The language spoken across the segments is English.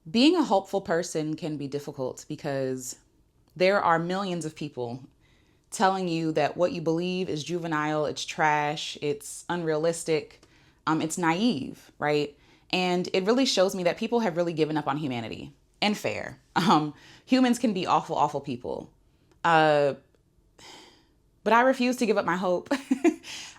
Being a hopeful person can be difficult because there are millions of people telling you that what you believe is juvenile, it's trash, it's unrealistic, it's naive, right? And it really shows me that people have really given up on humanity and fair. Humans can be awful, awful people. Uh, but I refuse to give up my hope.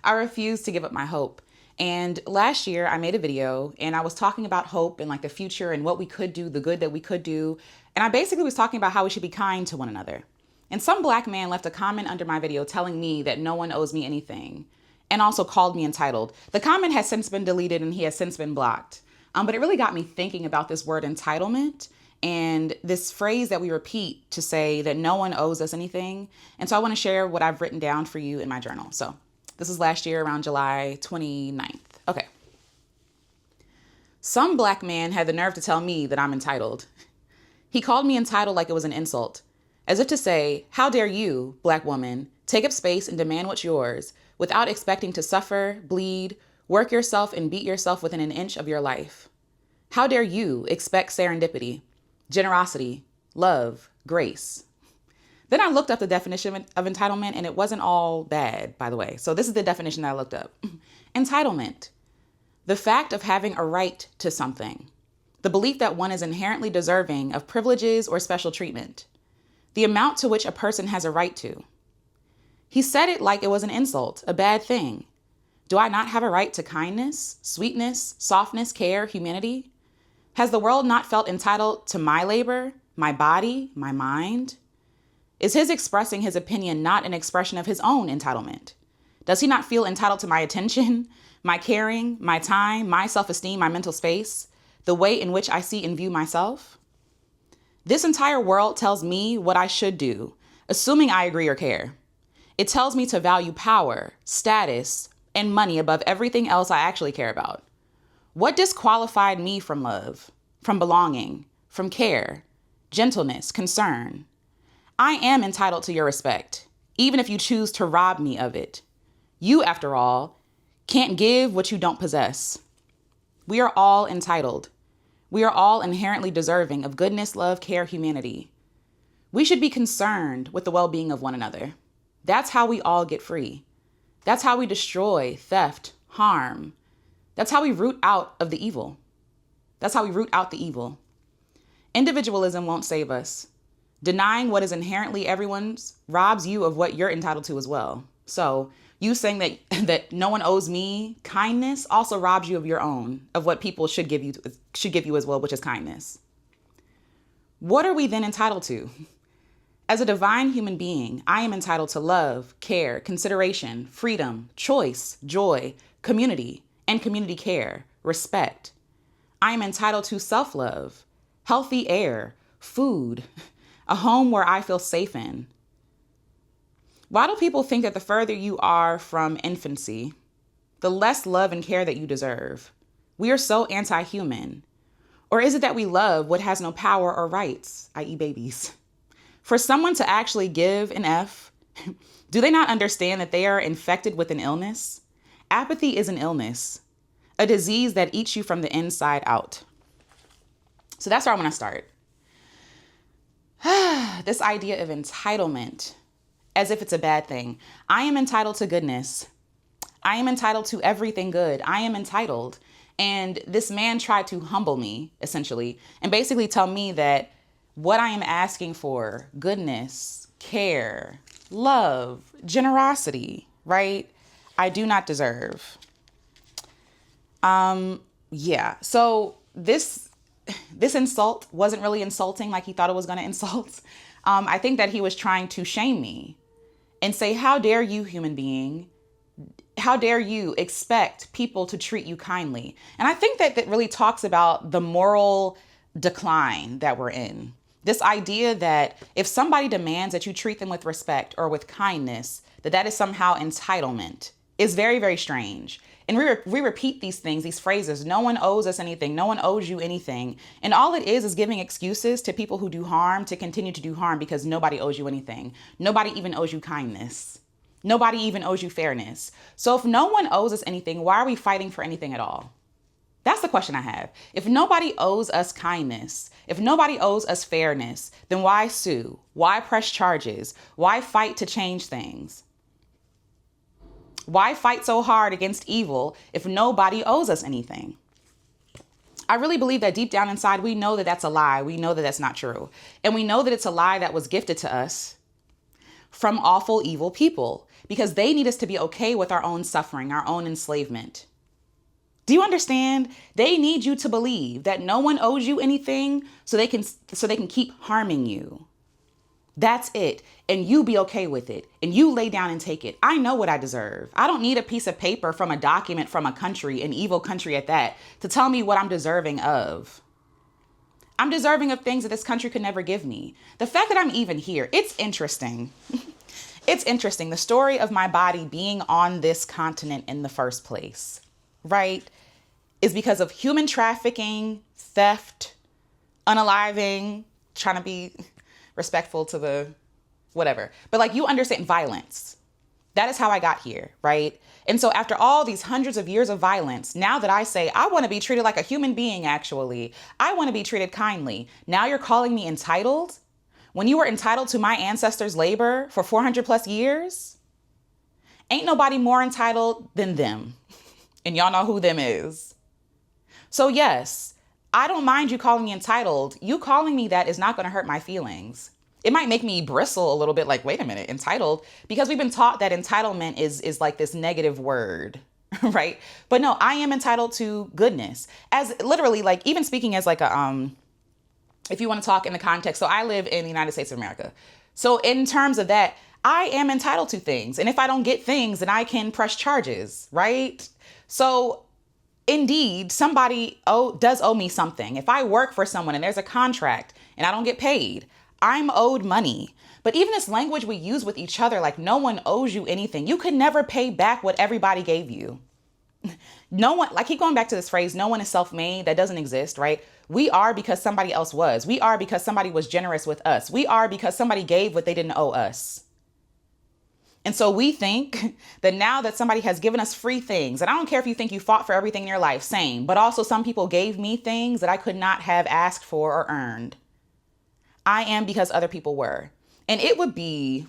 I refuse to give up my hope. And last year I made a video and I was talking about hope and like the future and what we could do, the good that we could do. And I basically was talking about how we should be kind to one another. And some black man left a comment under my video telling me that no one owes me anything and also called me entitled. The comment has since been deleted and he has since been blocked. But it really got me thinking about this word entitlement and this phrase that we repeat to say that no one owes us anything. And so I want to share what I've written down for you in my journal. So this is last year around July 29th. Okay. Some black man had the nerve to tell me that I'm entitled. He called me entitled like it was an insult, as if to say, how dare you, black woman, take up space and demand what's yours without expecting to suffer, bleed, work yourself and beat yourself within an inch of your life. How dare you expect serendipity, generosity, love, grace. Then I looked up the definition of entitlement and it wasn't all bad, by the way. So this is the definition that I looked up. Entitlement, the fact of having a right to something, the belief that one is inherently deserving of privileges or special treatment, the amount to which a person has a right to. He said it like it was an insult, a bad thing. Do I not have a right to kindness, sweetness, softness, care, humanity? Has the world not felt entitled to my labor, my body, my mind? Is his expressing his opinion not an expression of his own entitlement? Does he not feel entitled to my attention, my caring, my time, my self-esteem, my mental space, the way in which I see and view myself? This entire world tells me what I should do, assuming I agree or care. It tells me to value power, status, and money above everything else I actually care about. What disqualified me from love, from belonging, from care, gentleness, concern? I am entitled to your respect, even if you choose to rob me of it. You, after all, can't give what you don't possess. We are all entitled. We are all inherently deserving of goodness, love, care, humanity. We should be concerned with the well-being of one another. That's how we all get free. That's how we destroy theft, harm. That's how we root out of the evil. That's how we root out the evil. Individualism won't save us. Denying what is inherently everyone's robs you of what you're entitled to as well. So you saying that no one owes me kindness also robs you of your own, of what people should give you as well, which is kindness. What are we then entitled to? As a divine human being, I am entitled to love, care, consideration, freedom, choice, joy, community, and community care, respect. I am entitled to self-love, healthy air, food, a home where I feel safe in. Why do people think that the further you are from infancy, the less love and care that you deserve? We are so anti-human. Or is it that we love what has no power or rights, i.e. babies? For someone to actually give an F, do they not understand that they are infected with an illness? Apathy is an illness, a disease that eats you from the inside out. So that's where I want to start. This idea of entitlement, as if it's a bad thing. I am entitled to goodness. I am entitled to everything good. I am entitled. And this man tried to humble me, essentially, and basically tell me that what I am asking for, goodness, care, love, generosity, right? I do not deserve. So this insult wasn't really insulting like he thought it was going to insult. I think that he was trying to shame me and say, how dare you, human being? How dare you expect people to treat you kindly? And I think that really talks about the moral decline that we're in. This idea that if somebody demands that you treat them with respect or with kindness, that is somehow entitlement is very, very strange. And we repeat these things, these phrases. No one owes us anything. No one owes you anything. And all it is giving excuses to people who do harm to continue to do harm because nobody owes you anything. Nobody even owes you kindness. Nobody even owes you fairness. So if no one owes us anything, why are we fighting for anything at all? That's the question I have. If nobody owes us kindness, if nobody owes us fairness, then why sue? Why press charges? Why fight to change things? Why fight so hard against evil if nobody owes us anything? I really believe that deep down inside, we know that that's a lie. We know that that's not true. And we know that it's a lie that was gifted to us from awful, evil people, because they need us to be okay with our own suffering, our own enslavement. Do you understand? They need you to believe that no one owes you anything so they can keep harming you. That's it. And you be okay with it. And you lay down and take it. I know what I deserve. I don't need a piece of paper from a document from a country, an evil country at that, to tell me what I'm deserving of. I'm deserving of things that this country could never give me. The fact that I'm even here, it's interesting. It's interesting. The story of my body being on this continent in the first place, right, is because of human trafficking, theft, unaliving, trying to be respectful to the whatever. But like, you understand, violence. That is how I got here, right? And so after all these hundreds of years of violence, now that I say I want to be treated like a human being, actually, I want to be treated kindly. Now you're calling me entitled? When you were entitled to my ancestors' labor for 400 plus years? Ain't nobody more entitled than them. And y'all know who them is. So yes, I don't mind you calling me entitled. You calling me that is not going to hurt my feelings. It might make me bristle a little bit, like, wait a minute, entitled, because we've been taught that entitlement is like this negative word, right? But no, I am entitled to goodness, as literally, like, even speaking as like a, if you want to talk in the context. So I live in the United States of America. So in terms of that, I am entitled to things. And if I don't get things, then I can press charges, right? So indeed, somebody does owe me something. If I work for someone and there's a contract and I don't get paid, I'm owed money. But even this language we use with each other, like no one owes you anything. You could never pay back what everybody gave you. No one, like, keep going back to this phrase, no one is self-made. That doesn't exist, right? We are because somebody else was. We are because somebody was generous with us. We are because somebody gave what they didn't owe us. And so we think that now that somebody has given us free things, and I don't care if you think you fought for everything in your life, same, but also some people gave me things that I could not have asked for or earned. I am because other people were. And it would be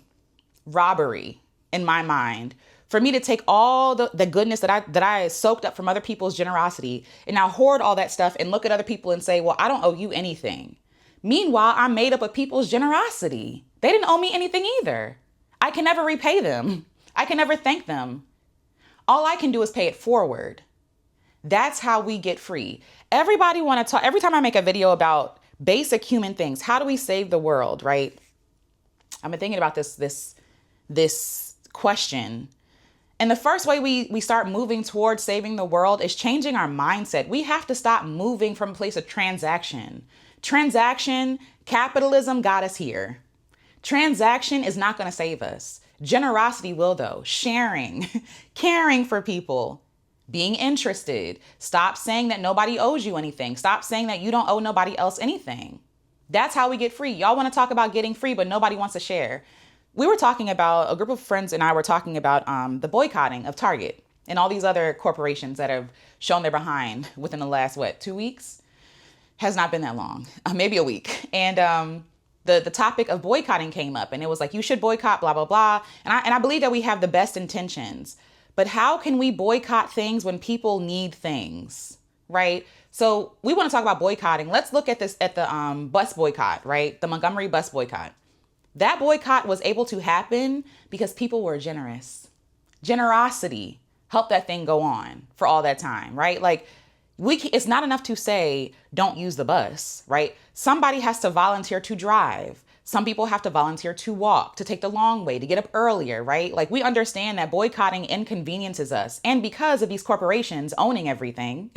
robbery in my mind for me to take all the goodness that I soaked up from other people's generosity and now hoard all that stuff and look at other people and say, well, I don't owe you anything. Meanwhile, I'm made up of people's generosity. They didn't owe me anything either. I can never repay them. I can never thank them. All I can do is pay it forward. That's how we get free. Everybody want to talk. Every time I make a video about basic human things, how do we save the world, right? I've been thinking about this question. And the first way we start moving towards saving the world is changing our mindset. We have to stop moving from a place of transaction. Transaction, capitalism got us here. Transaction is not going to save us. Generosity will, though. Sharing, caring for people, being interested. Stop saying that nobody owes you anything. Stop saying that you don't owe nobody else anything. That's how we get free. Y'all want to talk about getting free, but nobody wants to share. We were talking about, a group of friends and I were talking about the boycotting of Target and all these other corporations that have shown their behind within the last, 2 weeks? Has not been that long, maybe a week. And the topic of boycotting came up and it was like, you should boycott, blah, blah, blah. And I believe that we have the best intentions, but how can we boycott things when people need things, right? So we want to talk about boycotting. Let's look at this at the bus boycott, right? The Montgomery bus boycott. That boycott was able to happen because people were generous. Generosity helped that thing go on for all that time, right? Like, it's not enough to say, don't use the bus, right? Somebody has to volunteer to drive. Some people have to volunteer to walk, to take the long way, to get up earlier, right? Like, we understand that boycotting inconveniences us. And because of these corporations owning everything,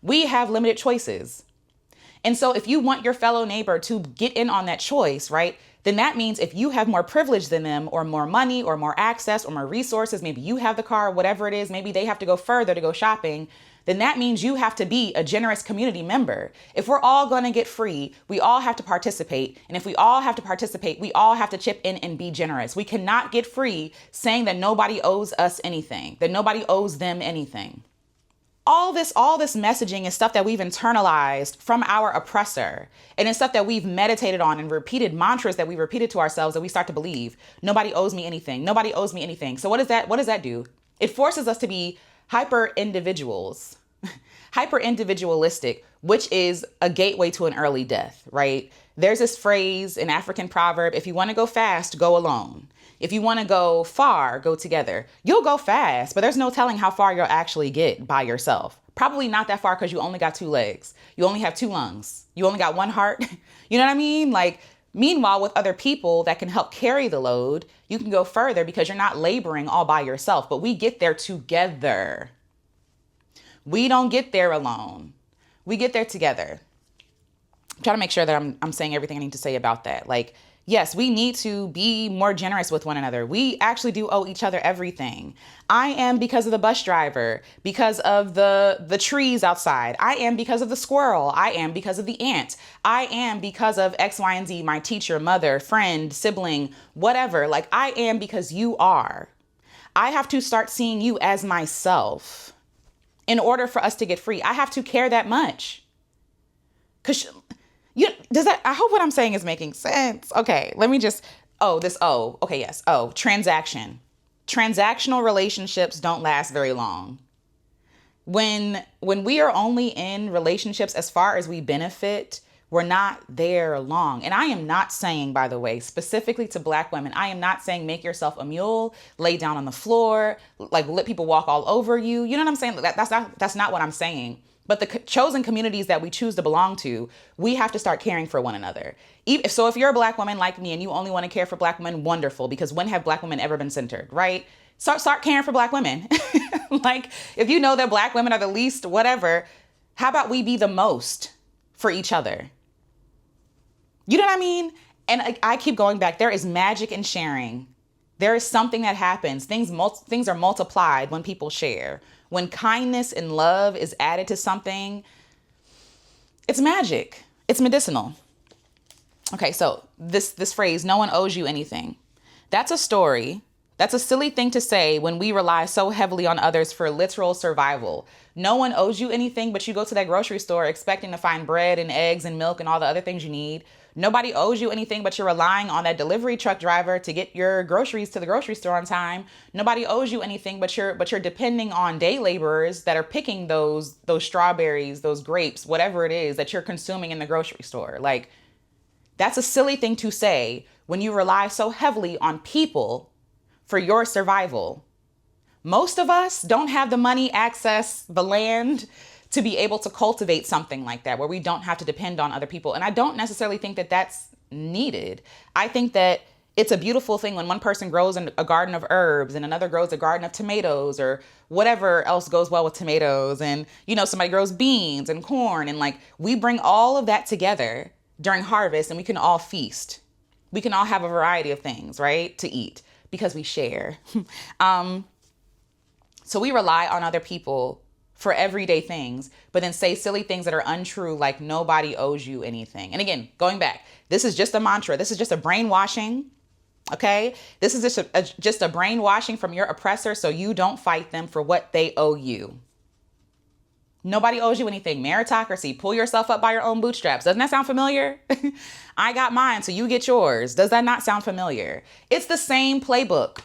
we have limited choices. And so if you want your fellow neighbor to get in on that choice, right, then that means if you have more privilege than them or more money or more access or more resources, maybe you have the car, whatever it is, maybe they have to go further to go shopping, then that means you have to be a generous community member. If we're all going to get free, we all have to participate. And if we all have to participate, we all have to chip in and be generous. We cannot get free saying that nobody owes us anything, that nobody owes them anything. All this messaging is stuff that we've internalized from our oppressor. And it's stuff that we've meditated on and repeated mantras that we repeated to ourselves that we start to believe. Nobody owes me anything. Nobody owes me anything. So what does that do? It forces us to be hyper individuals, hyper individualistic, which is a gateway to an early death, right? There's this phrase, an African proverb: if you want to go fast, go alone. If you want to go far, go together. You'll go fast, but there's no telling how far you'll actually get by yourself. Probably not that far, because you only got 2 legs. You only have 2 lungs. You only got 1 heart. You know what I mean? Like, meanwhile, with other people that can help carry the load, you can go further because you're not laboring all by yourself. But we get there together. We don't get there alone. We get there together. I'm trying to make sure that I'm saying everything I need to say about that. Like, yes, we need to be more generous with one another. We actually do owe each other everything. I am because of the bus driver, because of the trees outside. I am because of the squirrel. I am because of the ant. I am because of X, Y, and Z, my teacher, mother, friend, sibling, whatever. Like, I am because you are. I have to start seeing you as myself in order for us to get free. I have to care that much. I hope what I'm saying is making sense. Okay, let me just, transaction. Transactional relationships don't last very long. When we are only in relationships as far as we benefit, we're not there long. And I am not saying, by the way, specifically to Black women, I am not saying make yourself a mule, lay down on the floor, like let people walk all over you. You know what I'm saying? That's not what I'm saying. But the chosen communities that we choose to belong to, we have to start caring for one another. If you're a Black woman like me and you only want to care for Black women, wonderful, because when have Black women ever been centered, right? Start caring for Black women. Like, if you know that Black women are the least whatever, how about we be the most for each other? You know what I mean? And I keep going back. There is magic in sharing. There is something that happens. Things are multiplied when people share. When kindness and love is added to something, it's magic. It's medicinal. Okay, so this phrase, no one owes you anything. That's a story. That's a silly thing to say when we rely so heavily on others for literal survival. No one owes you anything, but you go to that grocery store expecting to find bread and eggs and milk and all the other things you need. Nobody owes you anything, but you're relying on that delivery truck driver to get your groceries to the grocery store on time. Nobody owes you anything, but you're depending on day laborers that are picking those strawberries, those grapes, whatever it is that you're consuming in the grocery store. Like, that's a silly thing to say when you rely so heavily on people for your survival. Most of us don't have the money, access, the land to be able to cultivate something like that, where we don't have to depend on other people. And I don't necessarily think that that's needed. I think that it's a beautiful thing when one person grows a garden of herbs and another grows a garden of tomatoes or whatever else goes well with tomatoes. And, somebody grows beans and corn, and like, we bring all of that together during harvest and we can all feast. We can all have a variety of things, right, to eat because we share. So we rely on other people for everyday things, but then say silly things that are untrue, like nobody owes you anything. And again, going back, this is just a mantra. This is just a brainwashing. Okay. This is just a brainwashing from your oppressor, so you don't fight them for what they owe you. Nobody owes you anything. Meritocracy. Pull yourself up by your own bootstraps. Doesn't that sound familiar? I got mine, so you get yours. Does that not sound familiar? It's the same playbook.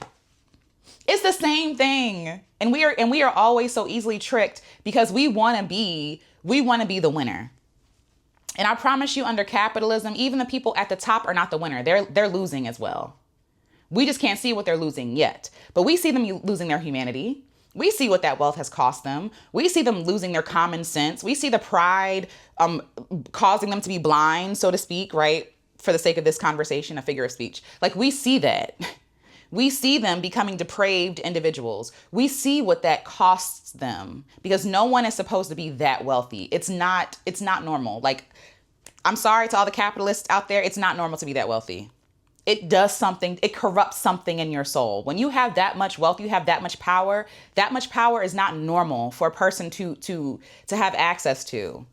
It's the same thing. And we are always so easily tricked because we want to be the winner. And I promise you, under capitalism, even the people at the top are not the winner. They're losing as well. We just can't see what they're losing yet. But we see them losing their humanity. We see what that wealth has cost them. We see them losing their common sense. We see the pride causing them to be blind, so to speak, right? For the sake of this conversation, a figure of speech. Like, we see that. We see them becoming depraved individuals. We see what that costs them, because no one is supposed to be that wealthy. It's not normal. Like, I'm sorry to all the capitalists out there. It's not normal to be that wealthy. It does something. It corrupts something in your soul. When you have that much wealth, you have that much power. That much power is not normal for a person to have access to,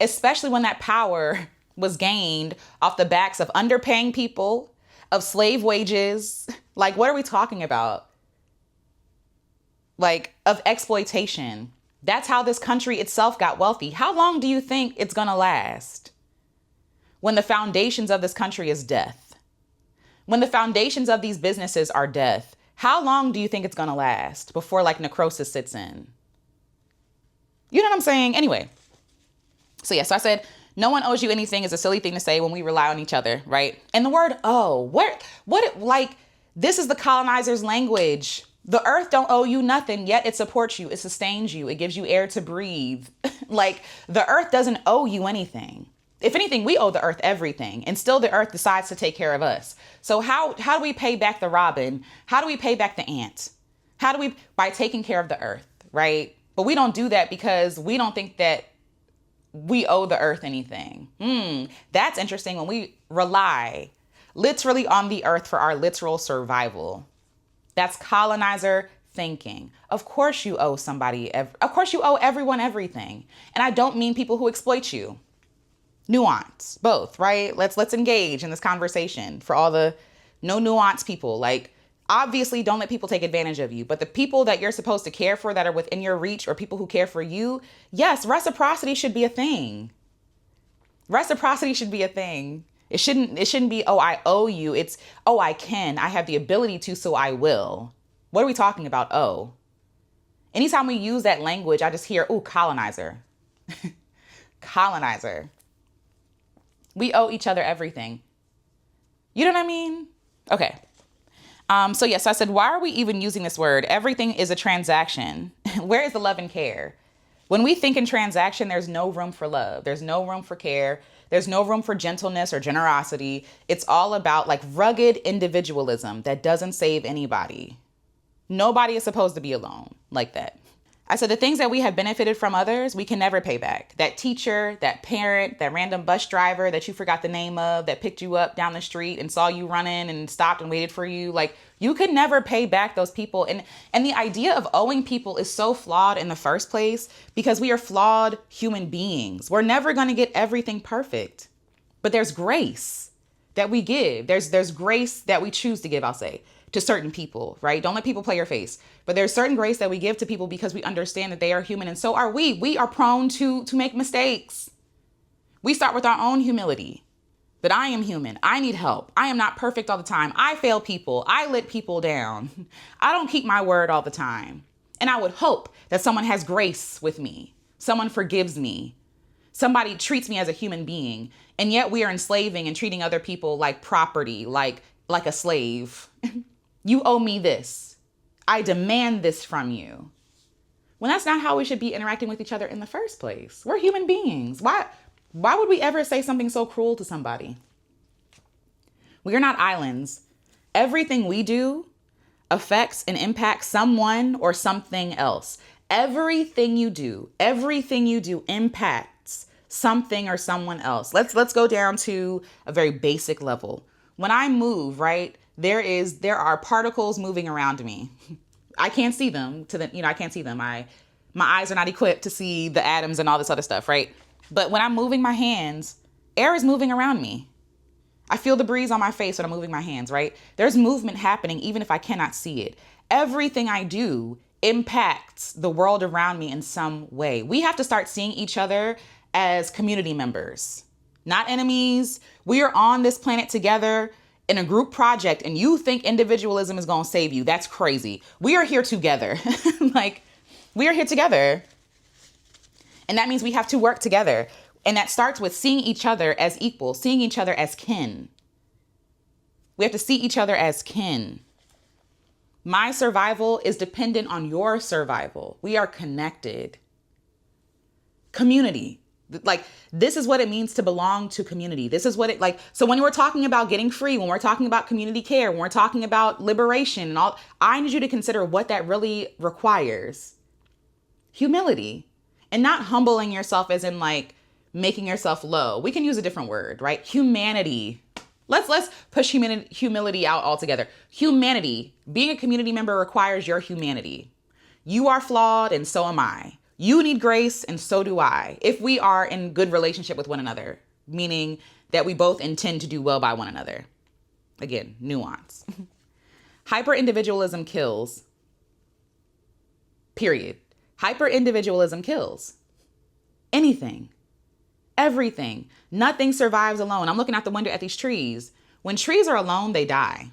especially when that power was gained off the backs of underpaying people, of slave wages. Like, what are we talking about? Like, of exploitation. That's how this country itself got wealthy. How long do you think it's going to last? When the foundations of this country is death. When the foundations of these businesses are death, how long do you think it's going to last before like necrosis sits in? You know what I'm saying? Anyway. So I said, no one owes you anything is a silly thing to say when we rely on each other, right? And the word, like, this is the colonizer's language. The earth don't owe you nothing, yet it supports you. It sustains you. It gives you air to breathe. Like, the earth doesn't owe you anything. If anything, we owe the earth everything. And still the earth decides to take care of us. So how do we pay back the robin? How do we pay back the ant? By taking care of the earth, right? But we don't do that because we don't think that we owe the earth anything. That's interesting when we rely literally on the earth for our literal survival. That's colonizer thinking. Of course you owe somebody, of course you owe everyone everything. And I don't mean people who exploit you. Nuance, both, right? Let's engage in this conversation for all the no nuance people. Like, obviously don't let people take advantage of you, but the people that you're supposed to care for that are within your reach or people who care for you, yes, reciprocity should be a thing. Reciprocity should be a thing. It shouldn't be, oh, I owe you. It's, oh, I have the ability to, so I will. What are we talking about? Oh, anytime we use that language, I just hear, ooh, colonizer, colonizer. We owe each other everything. You know what I mean? Okay. So I said, why are we even using this word? Everything is a transaction. Where is the love and care? When we think in transaction, there's no room for love. There's no room for care. There's no room for gentleness or generosity. It's all about like rugged individualism that doesn't save anybody. Nobody is supposed to be alone like that. I said the things that we have benefited from others, we can never pay back. That teacher, that parent, that random bus driver that you forgot the name of, that picked you up down the street and saw you running and stopped and waited for you. Like, you could never pay back those people. And the idea of owing people is so flawed in the first place because we are flawed human beings. We're never going to get everything perfect. But there's grace that we give. There's grace that we choose to give, I'll say, to certain people, right? Don't let people play your face. But there's certain grace that we give to people because we understand that they are human, and so are we. We are prone to make mistakes. We start with our own humility, that I am human. I need help. I am not perfect all the time. I fail people. I let people down. I don't keep my word all the time. And I would hope that someone has grace with me. Someone forgives me. Somebody treats me as a human being. And yet we are enslaving and treating other people like property, like a slave. You owe me this. I demand this from you. When that's not how we should be interacting with each other in the first place. We're human beings. Why would we ever say something so cruel to somebody? We are not islands. Everything we do affects and impacts someone or something else. Everything you do impacts something or someone else. Let's go down to a very basic level. When I move, right? There are particles moving around me. I can't see them I can't see them. My eyes are not equipped to see the atoms and all this other stuff, right? But when I'm moving my hands, air is moving around me. I feel the breeze on my face when I'm moving my hands, right? There's movement happening even if I cannot see it. Everything I do impacts the world around me in some way. We have to start seeing each other as community members, not enemies. We are on this planet together in a group project, and you think individualism is going to save you. That's crazy. We are here together. We are here together. And that means we have to work together. And that starts with seeing each other as equal, seeing each other as kin. We have to see each other as kin. My survival is dependent on your survival. We are connected. Community. Like, this is what it means to belong to community. This is what it like. So when we're talking about getting free, when we're talking about community care, when we're talking about liberation and all, I need you to consider what that really requires. Humility, and not humbling yourself as in like making yourself low. We can use a different word, right? Humanity. Let's push humility out altogether. Humanity, being a community member requires your humanity. You are flawed and so am I. You need grace and so do I. If we are in good relationship with one another, meaning that we both intend to do well by one another. Again, nuance. Hyper-individualism kills. Period. Hyper-individualism kills anything, everything. Nothing survives alone. I'm looking out the window at these trees. When trees are alone, they die.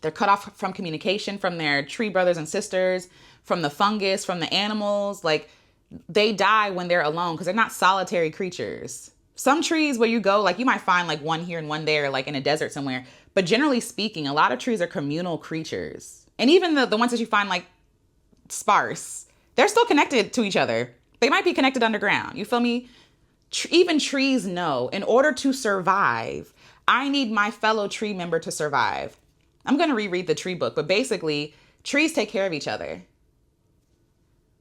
They're cut off from communication, from their tree brothers and sisters, from the fungus, from the animals. Like, they die when they're alone because they're not solitary creatures. Some trees where you go, like, you might find like one here and one there, like in a desert somewhere. But generally speaking, a lot of trees are communal creatures. And even the ones that you find like sparse, they're still connected to each other. They might be connected underground. You feel me? Even trees know, in order to survive, I need my fellow tree member to survive. I'm going to reread the tree book, but basically, trees take care of each other.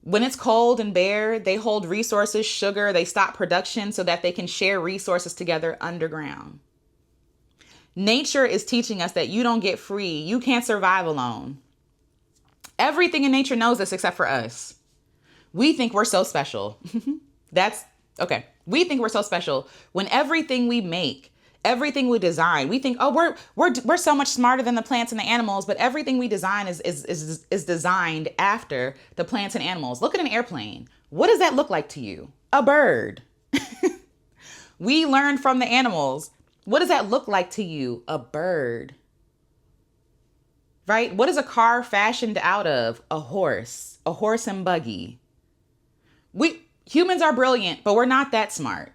When it's cold and bare, they hold resources, sugar, they stop production so that they can share resources together underground. Nature is teaching us that you don't get free. You can't survive alone. Everything in nature knows this except for us. We think we're so special. That's okay. We think we're so special when everything we make, everything we design, we think, oh, we're so much smarter than the plants and the animals, but everything we design is designed after the plants and animals. Look at an airplane. What does that look like to you? A bird. We learn from the animals. What does that look like to you? A bird. Right? What is a car fashioned out of? A horse and buggy. Humans are brilliant, but we're not that smart.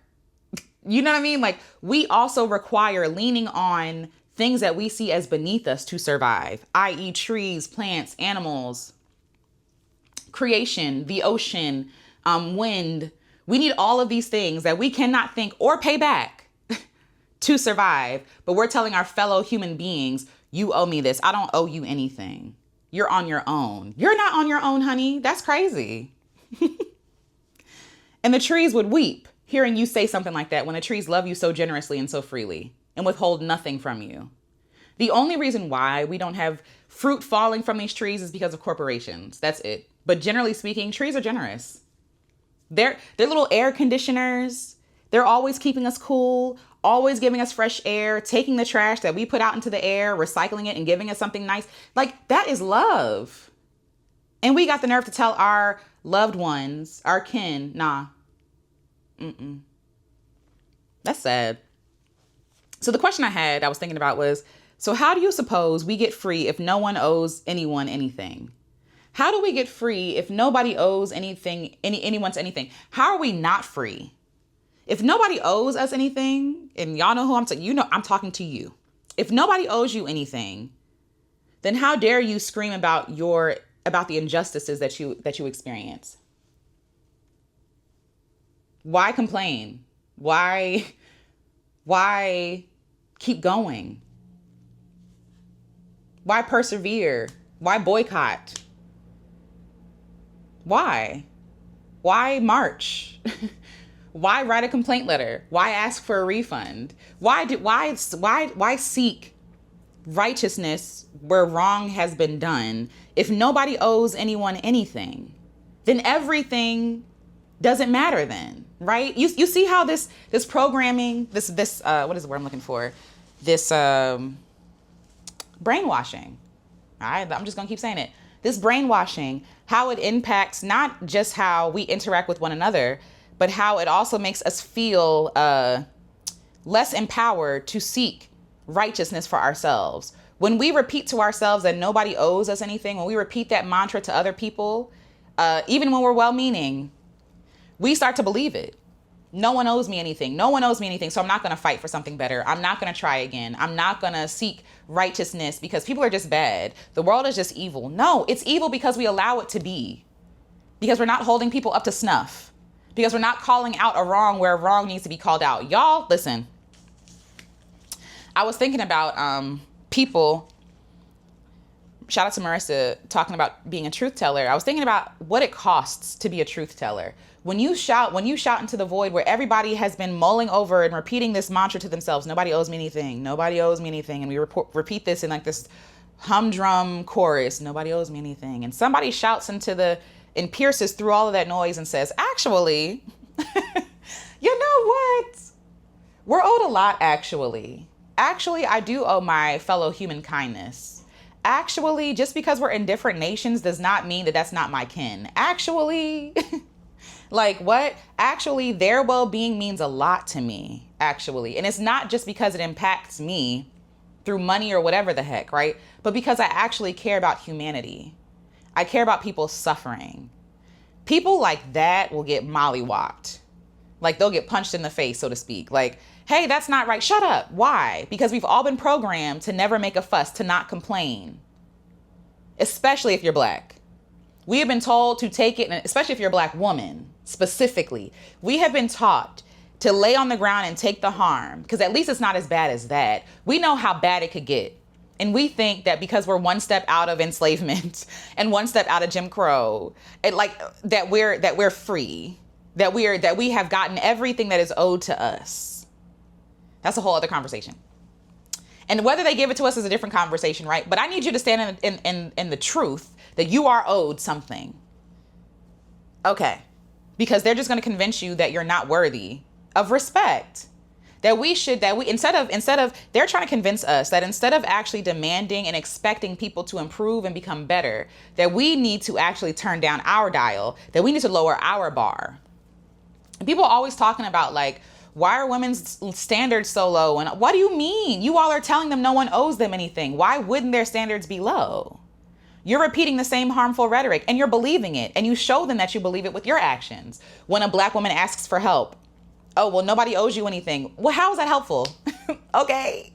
You know what I mean? Like, we also require leaning on things that we see as beneath us to survive, i.e. trees, plants, animals, creation, the ocean, wind. We need all of these things that we cannot think or pay back to survive. But we're telling our fellow human beings, you owe me this. I don't owe you anything. You're on your own. You're not on your own, honey. That's crazy. And the trees would weep hearing you say something like that when the trees love you so generously and so freely and withhold nothing from you. The only reason why we don't have fruit falling from these trees is because of corporations. That's it. But generally speaking, trees are generous. They're little air conditioners. They're always keeping us cool, always giving us fresh air, taking the trash that we put out into the air, recycling it and giving us something nice. Like, that is love. And we got the nerve to tell our loved ones, our kin, nah. That's sad. So the question I was thinking about was, so how do you suppose we get free if no one owes anyone anything? How do we get free if nobody owes anything, anyone's anything? How are we not free? If nobody owes us anything, and y'all know who I'm talking to you. If nobody owes you anything, then how dare you scream about the injustices that you experience? Why complain? Why keep going? Why persevere? Why boycott? Why march? Why write a complaint letter? Why ask for a refund? Why seek righteousness where wrong has been done? If nobody owes anyone anything, then everything doesn't matter then, right? You see how this programming, this what is the word I'm looking for? This brainwashing. All right, I'm just gonna keep saying it. This brainwashing, how it impacts not just how we interact with one another, but how it also makes us feel less empowered to seek righteousness for ourselves. When we repeat to ourselves that nobody owes us anything, when we repeat that mantra to other people, even when we're well-meaning, we start to believe it. No one owes me anything. No one owes me anything. So I'm not going to fight for something better. I'm not going to try again. I'm not going to seek righteousness because people are just bad. The world is just evil. No, it's evil because we allow it to be. Because we're not holding people up to snuff. Because we're not calling out a wrong where a wrong needs to be called out. Y'all, listen. I was thinking about people. Shout out to Marissa talking about being a truth teller. I was thinking about what it costs to be a truth teller. When you shout into the void where everybody has been mulling over and repeating this mantra to themselves, nobody owes me anything. Nobody owes me anything. And we repeat this in like this humdrum chorus. Nobody owes me anything. And somebody shouts and pierces through all of that noise and says, actually, you know what? We're owed a lot, actually. Actually, I do owe my fellow human kindness. actually, just because we're in different nations does not mean that that's not my kin. Actually, like what? Actually, their well-being means a lot to me, actually. And it's not just because it impacts me through money or whatever the heck, right? But because I actually care about humanity. I care about people suffering. People like that will get mollywopped. Like they'll get punched in the face, so to speak. Like, hey, that's not right. Shut up. Why? Because we've all been programmed to never make a fuss, to not complain. Especially if you're black. We have been told to take it, and especially if you're a black woman, specifically. We have been taught to lay on the ground and take the harm, because at least it's not as bad as that. We know how bad it could get. And we think that because we're one step out of enslavement and one step out of Jim Crow, that we're free, that we have gotten everything that is owed to us. That's a whole other conversation. And whether they give it to us is a different conversation, right? But I need you to stand in the truth that you are owed something. Okay. Because they're just going to convince you that you're not worthy of respect. Instead of they're trying to convince us that instead of actually demanding and expecting people to improve and become better, that we need to actually turn down our dial, that we need to lower our bar. And people are always talking about like, why are women's standards so low? And what do you mean? You all are telling them no one owes them anything. Why wouldn't their standards be low? You're repeating the same harmful rhetoric and you're believing it. And you show them that you believe it with your actions. When a black woman asks for help, oh, well, nobody owes you anything. Well, how is that helpful? Okay.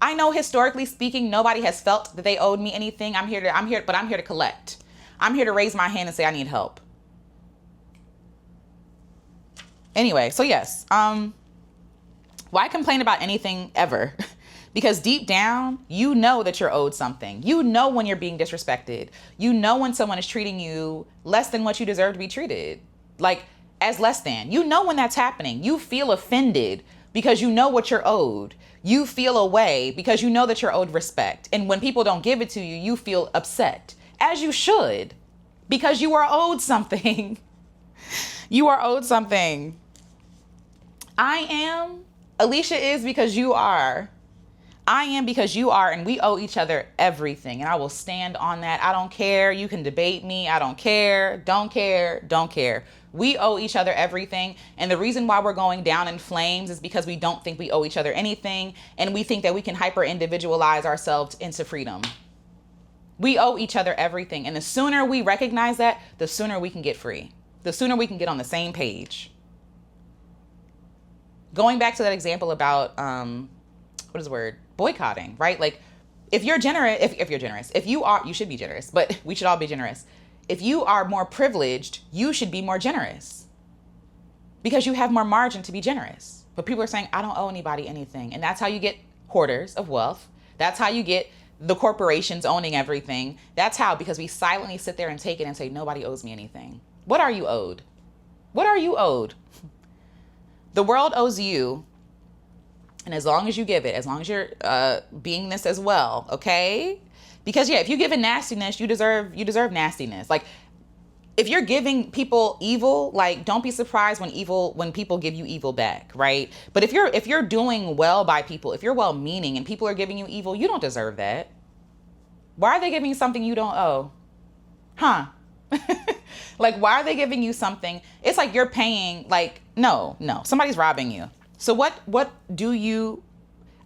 I know historically speaking, nobody has felt that they owed me anything. I'm here to collect. I'm here to raise my hand and say I need help. Anyway, so yes, why complain about anything ever? Because deep down, you know that you're owed something. You know when you're being disrespected. You know when someone is treating you less than what you deserve to be treated. Like, as less than. You know when that's happening. You feel offended because you know what you're owed. You feel away because you know that you're owed respect. And when people don't give it to you, you feel upset. As you should. Because you are owed something. You are owed something. I am. Alicia is because you are. I am because you are, and we owe each other everything. And I will stand on that. I don't care. You can debate me. I don't care. Don't care. Don't care. We owe each other everything. And the reason why we're going down in flames is because we don't think we owe each other anything. And we think that we can hyper-individualize ourselves into freedom. We owe each other everything. And the sooner we recognize that, the sooner we can get free. The sooner we can get on the same page. Going back to that example about, what is the word? Boycotting, right? Like if you're generous, if you are, you should be generous, but we should all be generous. If you are more privileged, you should be more generous because you have more margin to be generous. But people are saying, I don't owe anybody anything. And that's how you get hoarders of wealth. That's how you get the corporations owning everything. That's how, because we silently sit there and take it and say, nobody owes me anything. What are you owed? What are you owed? The world owes you. And as long as you give it, as long as you're beingness as well, okay? Because yeah, if you give it nastiness, you deserve nastiness. Like if you're giving people evil, like don't be surprised when people give you evil back, right? But if you're doing well by people, if you're well-meaning and people are giving you evil, you don't deserve that. Why are they giving you something you don't owe? Huh? Like why are they giving you something? It's like you're paying, like no, somebody's robbing you. So what do you,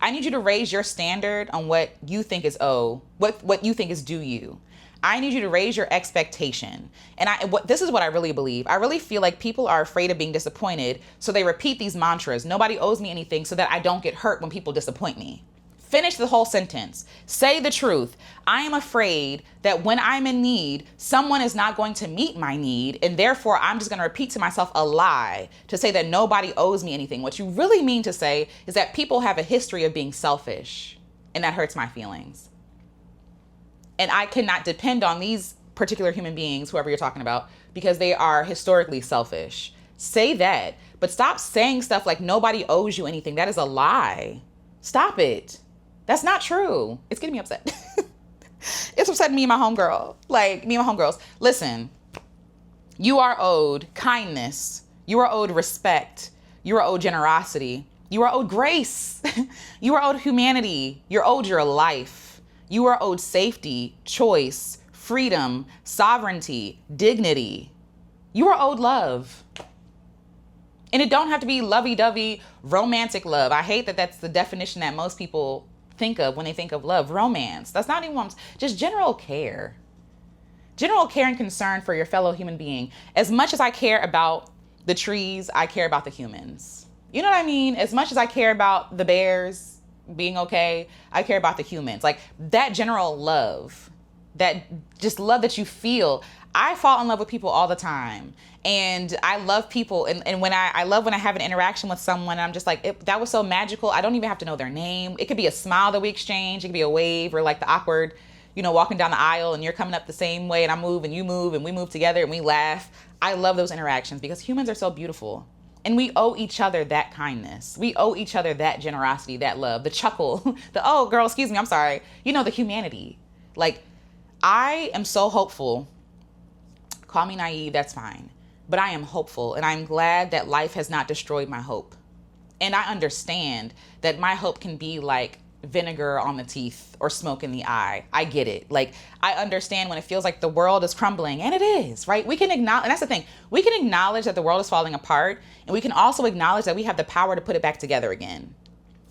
I need you to raise your standard on what you think is what you think is due you. I need you to raise your expectation. And this is what I really believe. I really feel like people are afraid of being disappointed. So they repeat these mantras. Nobody owes me anything so that I don't get hurt when people disappoint me. Finish the whole sentence. Say the truth. I am afraid that when I'm in need, someone is not going to meet my need. And therefore, I'm just going to repeat to myself a lie to say that nobody owes me anything. What you really mean to say is that people have a history of being selfish. And that hurts my feelings. And I cannot depend on these particular human beings, whoever you're talking about, because they are historically selfish. Say that. But stop saying stuff like nobody owes you anything. That is a lie. Stop it. That's not true. It's getting me upset. It's upsetting me and my homegirl. Like, me and my homegirls. Listen, you are owed kindness. You are owed respect. You are owed generosity. You are owed grace. You are owed humanity. You're owed your life. You are owed safety, choice, freedom, sovereignty, dignity. You are owed love. And it don't have to be lovey-dovey, romantic love. I hate that that's the definition that most people think of when they think of love. Romance. That's not even just general care. General care and concern for your fellow human being. As much as I care about the trees, I care about the humans. You know what I mean? As much as I care about the bears being okay, I care about the humans. Like that general love, that just love that you feel. I fall in love with people all the time. And I love people. And when I love when I have an interaction with someone, and I'm just like, that was so magical. I don't even have to know their name. It could be a smile that we exchange. It could be a wave or like the awkward, walking down the aisle and you're coming up the same way and I move and you move and we move together and we laugh. I love those interactions because humans are so beautiful. And we owe each other that kindness. We owe each other that generosity, that love, the chuckle, oh, girl, excuse me, I'm sorry. The humanity. Like, I am so hopeful. Call me naive, that's fine. But I am hopeful, and I'm glad that life has not destroyed my hope. And I understand that my hope can be like vinegar on the teeth or smoke in the eye. I get it. Like, I understand when it feels like the world is crumbling, and it is, right? We can acknowledge, and that's the thing, we can acknowledge that the world is falling apart, and we can also acknowledge that we have the power to put it back together again.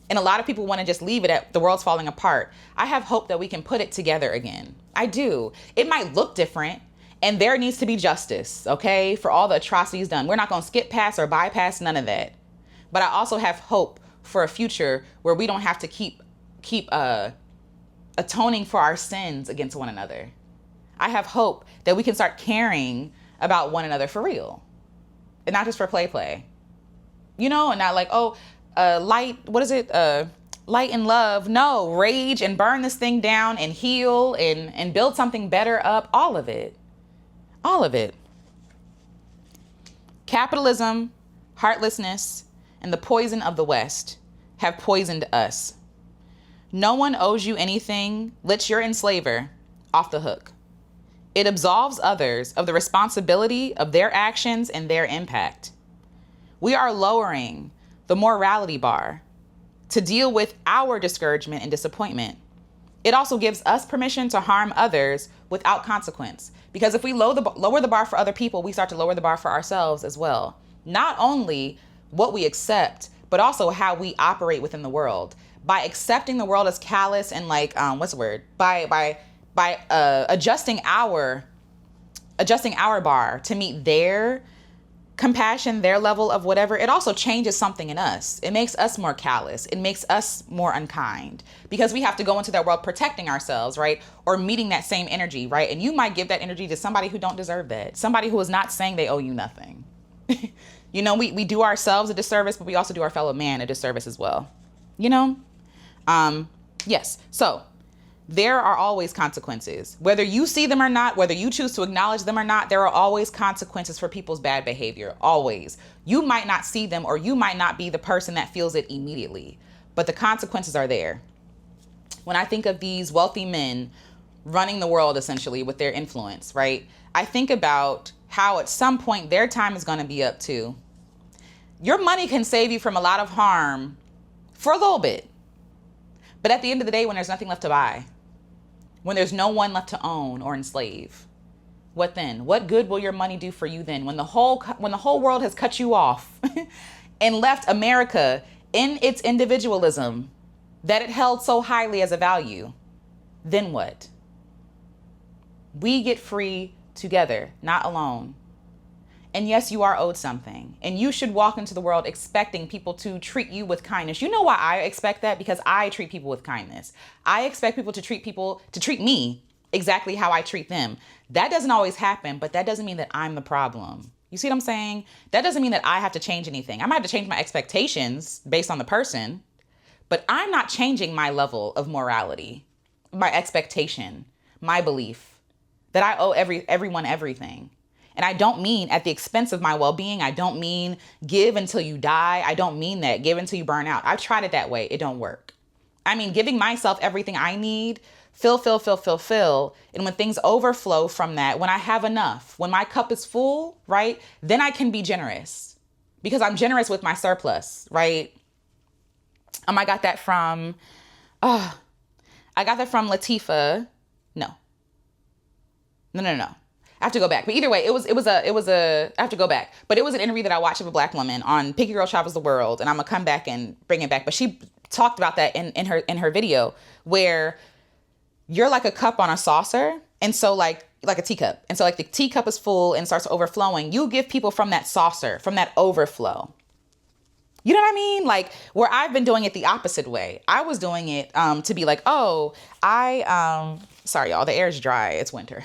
And a lot of people want to just leave it at the world's falling apart. I have hope that we can put it together again. I do. It might look different. And there needs to be justice, okay, for all the atrocities done. We're not going to skip past or bypass none of that. But I also have hope for a future where we don't have to keep atoning for our sins against one another. I have hope that we can start caring about one another for real. And not just for play. And not like, light and love. No, rage and burn this thing down and heal and build something better up. All of it. All of it. Capitalism, heartlessness, and the poison of the West have poisoned us. No one owes you anything, lets your enslaver off the hook. It absolves others of the responsibility of their actions and their impact. We are lowering the morality bar to deal with our discouragement and disappointment. It also gives us permission to harm others without consequence. Because if we lower the bar for other people, we start to lower the bar for ourselves as well. Not only what we accept, but also how we operate within the world. By accepting the world as callous and like, By adjusting our bar to meet their compassion, their level of whatever, it also changes something in us. It makes us more callous. It makes us more unkind because we have to go into that world protecting ourselves, right? Or meeting that same energy, right? And you might give that energy to somebody who don't deserve that. Somebody who is not saying they owe you nothing. We do ourselves a disservice, but we also do our fellow man a disservice as well. Yes. So there are always consequences. Whether you see them or not, whether you choose to acknowledge them or not, there are always consequences for people's bad behavior. Always. You might not see them or you might not be the person that feels it immediately, but the consequences are there. When I think of these wealthy men running the world essentially with their influence, right? I think about how at some point their time is going to be up too. Your money can save you from a lot of harm for a little bit. But at the end of the day, when there's nothing left to buy, when there's no one left to own or enslave, what then? What good will your money do for you then? When the whole world has cut you off and left America in its individualism that it held so highly as a value, then what? We get free together, not alone. And yes, you are owed something. And you should walk into the world expecting people to treat you with kindness. You know why I expect that? Because I treat people with kindness. I expect people to treat me exactly how I treat them. That doesn't always happen, but that doesn't mean that I'm the problem. You see what I'm saying? That doesn't mean that I have to change anything. I might have to change my expectations based on the person, but I'm not changing my level of morality, my expectation, my belief that I owe everyone everything. And I don't mean at the expense of my well-being. I don't mean give until you die. I don't mean that. Give until you burn out. I've tried it that way. It don't work. I mean, giving myself everything I need, fill. And when things overflow from that, when I have enough, when my cup is full, right, then I can be generous because I'm generous with my surplus, right? I got that from, I got that from Latifah. No. No. I have to go back. But either way, I have to go back. But it was an interview that I watched of a Black woman on Picky Girl Travels the World. And I'm going to come back and bring it back. But she talked about that in her video, where you're like a cup on a saucer. And so like a teacup. And so like the teacup is full and starts overflowing. You give people from that saucer, from that overflow. You know what I mean? Like, where I've been doing it the opposite way. I was doing it to be like, oh, sorry, y'all, the air is dry. It's winter.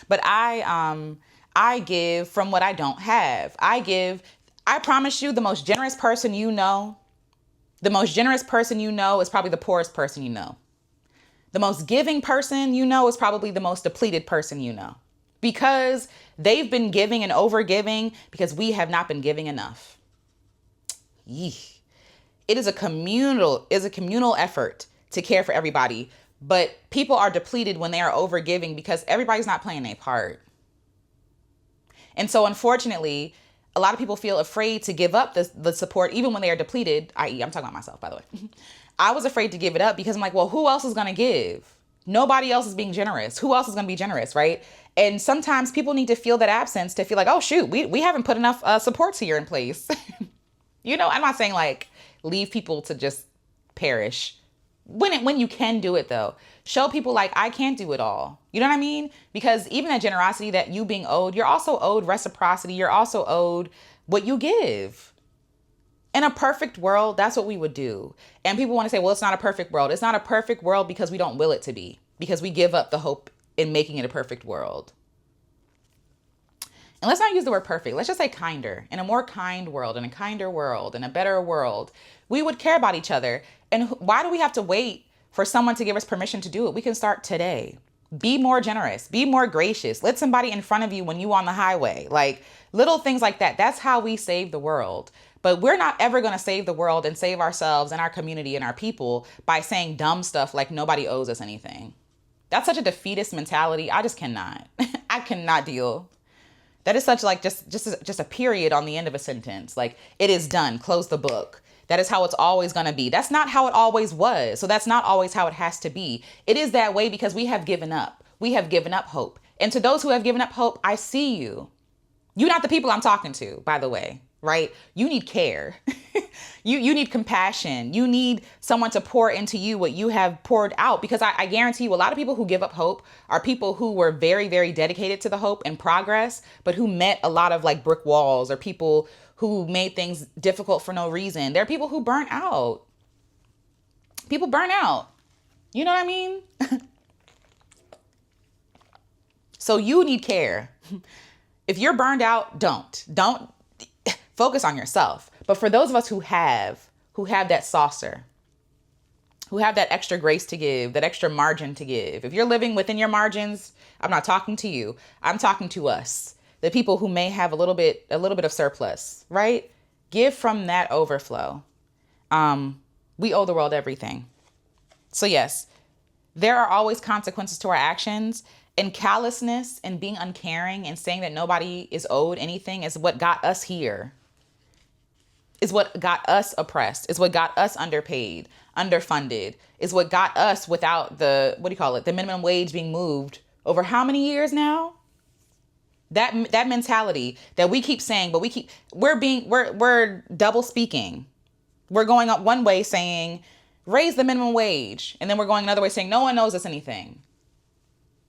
But I give from what I don't have. I promise you, the most generous person you know is probably the poorest person you know. The most giving person you know is probably the most depleted person you know. Because they've been giving and over giving because we have not been giving enough. It is a communal effort to care for everybody, but people are depleted when they are over giving because everybody's not playing their part. And so unfortunately, a lot of people feel afraid to give up the support even when they are depleted, i.e. I'm talking about myself, by the way. I was afraid to give it up because I'm like, well, who else is going to give? Nobody else is being generous. Who else is going to be generous, right? And sometimes people need to feel that absence to feel like, oh, shoot, we haven't put enough supports here in place. You know, I'm not saying like leave people to just perish. When you can do it, though, show people like I can't do it all. You know what I mean? Because even that generosity that you being owed, you're also owed reciprocity. You're also owed what you give. In a perfect world, that's what we would do. And people want to say, well, it's not a perfect world. It's not a perfect world because we don't will it to be, because we give up the hope in making it a perfect world. And let's not use the word perfect. Let's just say kinder. In a more kind world, in a kinder world, in a better world, we would care about each other. And why do we have to wait for someone to give us permission to do it? We can start today. Be more generous. Be more gracious. Let somebody in front of you when you on the highway. Like little things like that. That's how we save the world. But we're not ever going to save the world and save ourselves and our community and our people by saying dumb stuff like nobody owes us anything. That's such a defeatist mentality. I just cannot. I cannot deal. That is such like just a period on the end of a sentence. Like it is done. Close the book. That is how it's always going to be. That's not how it always was. So that's not always how it has to be. It is that way because we have given up. We have given up hope. And to those who have given up hope, I see you. You're not the people I'm talking to, by the way, right? You need care. You need compassion. You need someone to pour into you what you have poured out, because I guarantee you a lot of people who give up hope are people who were very, very dedicated to the hope and progress, but who met a lot of like brick walls, or people who made things difficult for no reason. There are people who burn out. People burn out. You know what I mean? So you need care. If you're burned out, don't focus on yourself. But for those of us who have that saucer, who have that extra grace to give, that extra margin to give, if you're living within your margins, I'm not talking to you. I'm talking to us, the people who may have a little bit of surplus, right? Give from that overflow. We owe the world everything. So yes, there are always consequences to our actions, and callousness and being uncaring and saying that nobody is owed anything is what got us here. Is what got us oppressed, is what got us underpaid, underfunded, is what got us without the minimum wage being moved over how many years now? That mentality that we keep saying, but we're double speaking. We're going up one way saying, raise the minimum wage. And then we're going another way saying, no one owes us anything.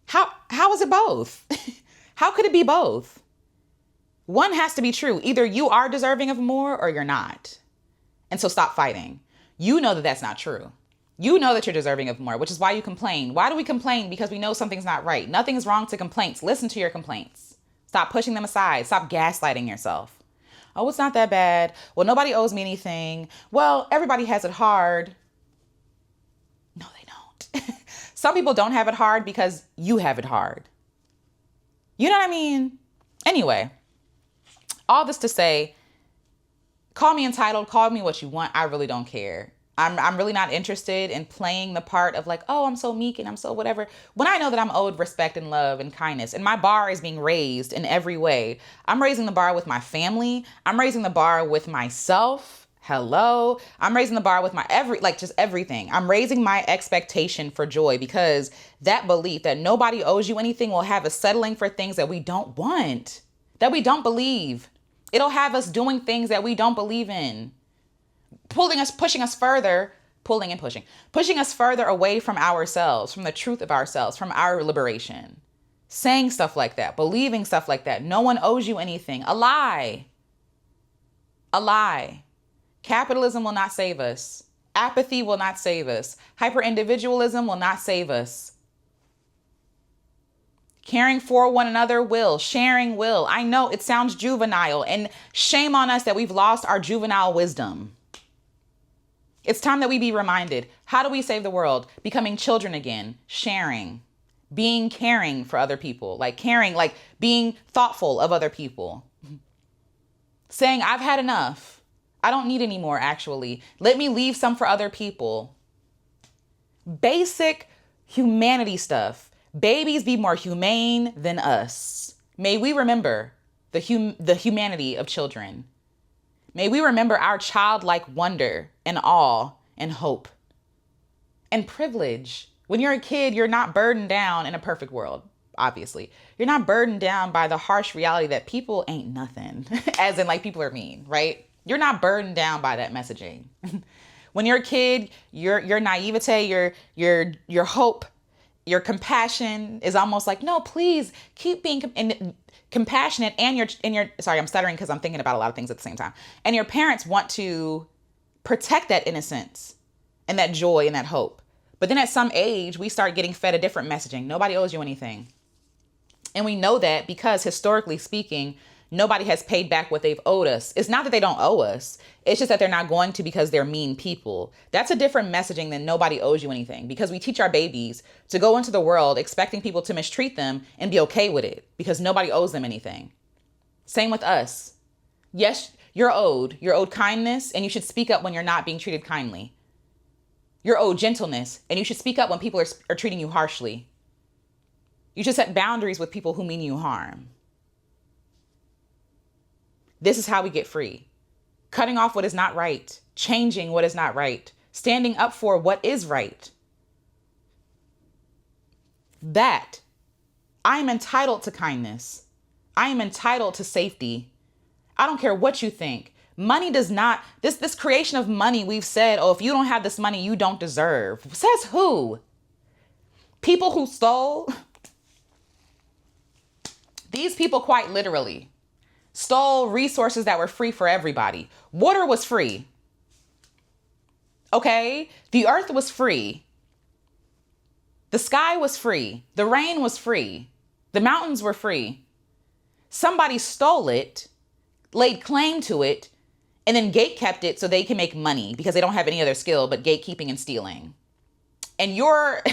How is it both? How could it be both? One has to be true. Either you are deserving of more or you're not. And so stop fighting. You know that that's not true. You know that you're deserving of more, which is why you complain. Why do we complain? Because we know something's not right. Nothing is wrong to complaints. Listen to your complaints. Stop pushing them aside. Stop gaslighting yourself. Oh, it's not that bad. Well, nobody owes me anything. Well, everybody has it hard. No, they don't. Some people don't have it hard because you have it hard. You know what I mean? Anyway. All this to say, call me entitled, call me what you want. I really don't care. I'm really not interested in playing the part of like, oh, I'm so meek and I'm so whatever. When I know that I'm owed respect and love and kindness, and my bar is being raised in every way. I'm raising the bar with my family. I'm raising the bar with myself. Hello. I'm raising the bar with my just everything. I'm raising my expectation for joy because that belief that nobody owes you anything will have us settling for things that we don't want, that we don't believe. It'll have us doing things that we don't believe in, pushing us further, pushing us further away from ourselves, from the truth of ourselves, from our liberation. Saying stuff like that, believing stuff like that. No one owes you anything. A lie. A lie. Capitalism will not save us. Apathy will not save us. Hyper-individualism will not save us. Caring for one another will. Sharing will. I know it sounds juvenile, and shame on us that we've lost our juvenile wisdom. It's time that we be reminded. How do we save the world? Becoming children again. Sharing. Being caring for other people. Like caring, like being thoughtful of other people. Saying, I've had enough. I don't need any more, actually. Let me leave some for other people. Basic humanity stuff. Babies be more humane than us. May we remember the humanity of children. May we remember our childlike wonder and awe and hope and privilege. When you're a kid, you're not burdened down in a perfect world, obviously. You're not burdened down by the harsh reality that people ain't nothing, as in like people are mean, right? You're not burdened down by that messaging. When you're a kid, your naivete, your hope, your compassion is almost like, no, please keep being compassionate. And your sorry, I'm stuttering because I'm thinking about a lot of things at the same time. And your parents want to protect that innocence and that joy and that hope. But then at some age, we start getting fed a different messaging. Nobody owes you anything. And we know that because historically speaking, nobody has paid back what they've owed us. It's not that they don't owe us. It's just that they're not going to because they're mean people. That's a different messaging than nobody owes you anything, because we teach our babies to go into the world expecting people to mistreat them and be okay with it because nobody owes them anything. Same with us. Yes, you're owed kindness, and you should speak up when you're not being treated kindly. You're owed gentleness, and you should speak up when people are treating you harshly. You should set boundaries with people who mean you harm. This is how we get free. Cutting off what is not right, changing what is not right, standing up for what is right. That I am entitled to kindness. I am entitled to safety. I don't care what you think. Money does not, this creation of money, we've said, oh, if you don't have this money, you don't deserve. Says who? People who stole. These people quite literally stole resources that were free for everybody. Water was free. Okay? The earth was free. The sky was free. The rain was free. The mountains were free. Somebody stole it, laid claim to it, and then gatekept it so they can make money because they don't have any other skill but gatekeeping and stealing. And you're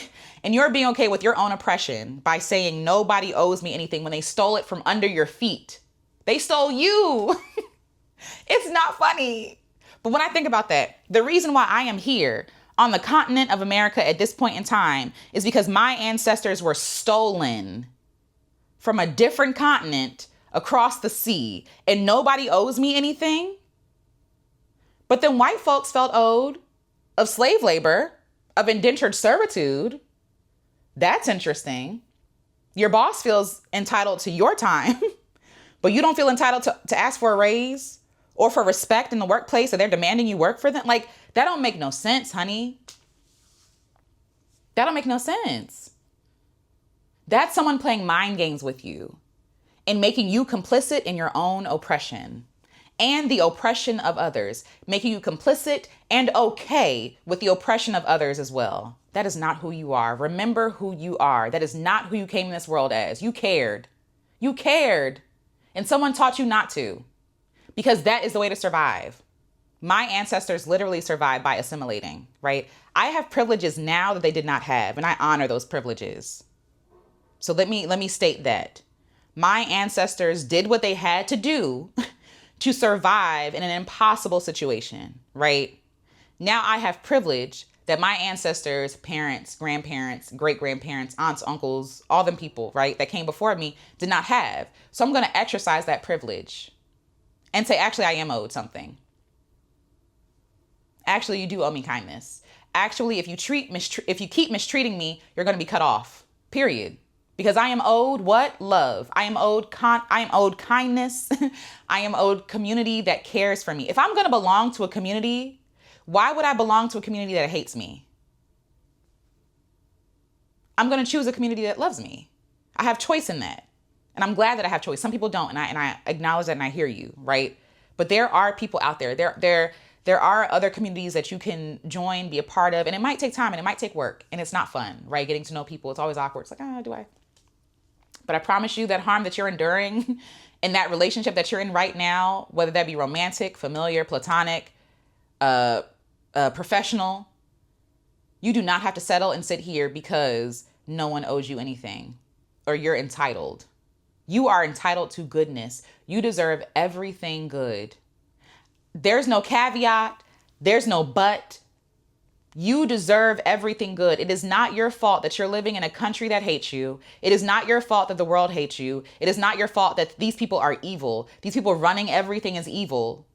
being okay with your own oppression by saying nobody owes me anything when they stole it from under your feet. They stole you. It's not funny. But when I think about that, the reason why I am here on the continent of America at this point in time is because my ancestors were stolen from a different continent across the sea, and nobody owes me anything. But then white folks felt owed of slave labor, of indentured servitude. That's interesting. Your boss feels entitled to your time, but you don't feel entitled to ask for a raise or for respect in the workplace, so they're demanding you work for them. Like, that don't make no sense, honey. That don't make no sense. That's someone playing mind games with you and making you complicit in your own oppression and the oppression of others, making you complicit and okay with the oppression of others as well. That is not who you are. Remember who you are. That is not who you came in this world as. You cared. You cared. And someone taught you not to, because that is the way to survive. My ancestors literally survived by assimilating, right? I have privileges now that they did not have, and I honor those privileges. So let me state that. My ancestors did what they had to do to survive in an impossible situation, right? Now I have privilege that my ancestors, parents, grandparents, great-grandparents, aunts, uncles, all them people, right, that came before me did not have. So I'm going to exercise that privilege and say, actually, I am owed something. Actually, you do owe me kindness. Actually, if you keep mistreating me, you're going to be cut off. Period. Because I am owed what? Love. I am owed kindness. I am owed community that cares for me. If I'm going to belong to a community, why would I belong to a community that hates me? I'm going to choose a community that loves me. I have choice in that. And I'm glad that I have choice. Some people don't. And I acknowledge that and I hear you, right? But there are people out there. There are other communities that you can join, be a part of. And it might take time and it might take work. And it's not fun, right? Getting to know people. It's always awkward. It's like, do I? But I promise you that harm that you're enduring in that relationship that you're in right now, whether that be romantic, familiar, platonic, professional, you do not have to settle and sit here because no one owes you anything or you're entitled. You are entitled to goodness. You deserve everything good. There's no caveat. There's no but. You deserve everything good. It is not your fault that you're living in a country that hates you. It is not your fault that the world hates you. It is not your fault that these people are evil. These people running everything is evil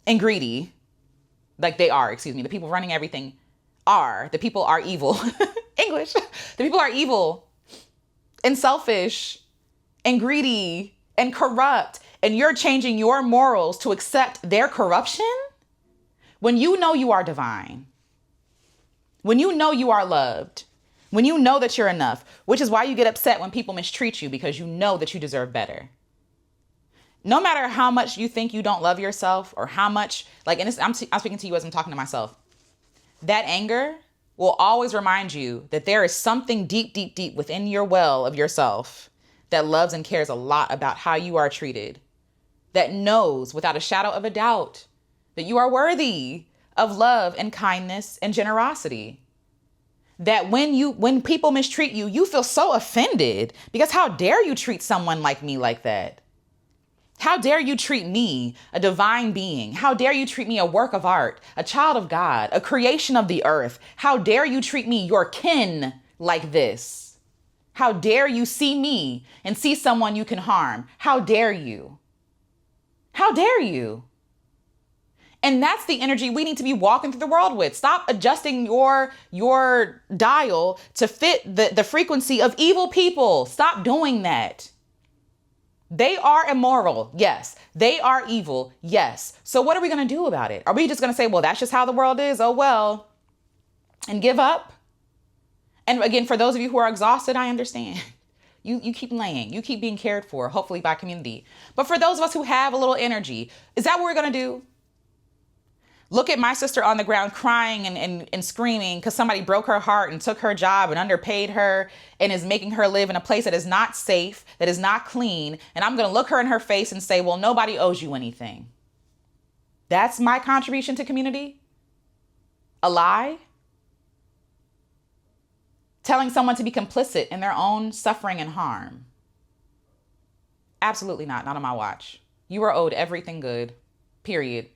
and greedy. Like they are, excuse me. The people running everything are. The people are evil. English. The people are evil and selfish and greedy and corrupt. And you're changing your morals to accept their corruption when you know you are divine. When you know you are loved, when you know that you're enough, which is why you get upset when people mistreat you because you know that you deserve better. No matter how much you think you don't love yourself or how much, I'm speaking to you as I'm talking to myself, that anger will always remind you that there is something deep, deep, deep within your well of yourself that loves and cares a lot about how you are treated, that knows without a shadow of a doubt that you are worthy of love and kindness and generosity. That when people mistreat you, you feel so offended because how dare you treat someone like me like that? How dare you treat me, a divine being? How dare you treat me, a work of art, a child of God, a creation of the earth? How dare you treat me, your kin, like this? How dare you see me and see someone you can harm? How dare you? How dare you? And that's the energy we need to be walking through the world with. Stop adjusting your dial to fit the frequency of evil people. Stop doing that. They are immoral. Yes. They are evil. Yes. So what are we going to do about it? Are we just going to say, well, that's just how the world is. Oh, well, and give up? And again, for those of you who are exhausted, I understand. You keep laying. You keep being cared for, hopefully by community. But for those of us who have a little energy, is that what we're going to do? Look at my sister on the ground crying and screaming because somebody broke her heart and took her job and underpaid her and is making her live in a place that is not safe, that is not clean. And I'm going to look her in her face and say, well, nobody owes you anything. That's my contribution to community? A lie? Telling someone to be complicit in their own suffering and harm? Absolutely not. Not on my watch. You are owed everything good. Period.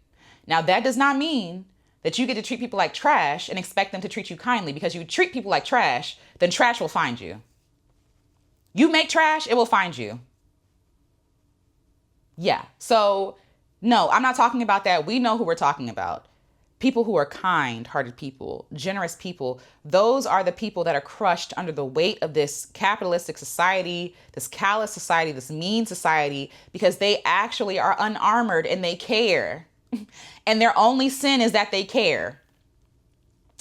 Now, that does not mean that you get to treat people like trash and expect them to treat you kindly, because you treat people like trash, then trash will find you. You make trash, it will find you. Yeah. So no, I'm not talking about that. We know who we're talking about. People who are kind-hearted people, generous people. Those are the people that are crushed under the weight of this capitalistic society, this callous society, this mean society, because they actually are unarmored and they care. And their only sin is that they care.